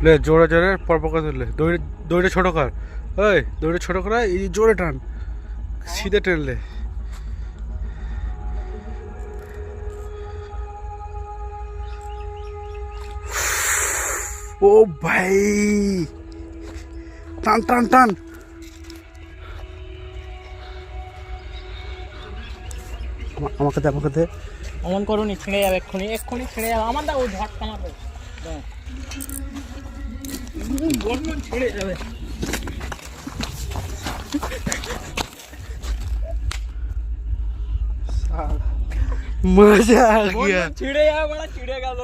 ले जोरे जोरे पड़ कर ले दौड़े दौड़े छोटो कर ओए दौड़े छोटो कर ये जोरे टान सीधे टेन ले ओ भाई টান টান টান আমাকে দে আমাকে দে অমন করুনি ছিঁড়ে যাবে এক্ষুনি এক্ষুনি ছিঁড়ে যাবে আমার দাও ঝটকা মারবে গর্জন ছিঁড়ে যাবে मजा आ गया ছিঁড়ে যাবে বড়া ছিঁড়ে গেল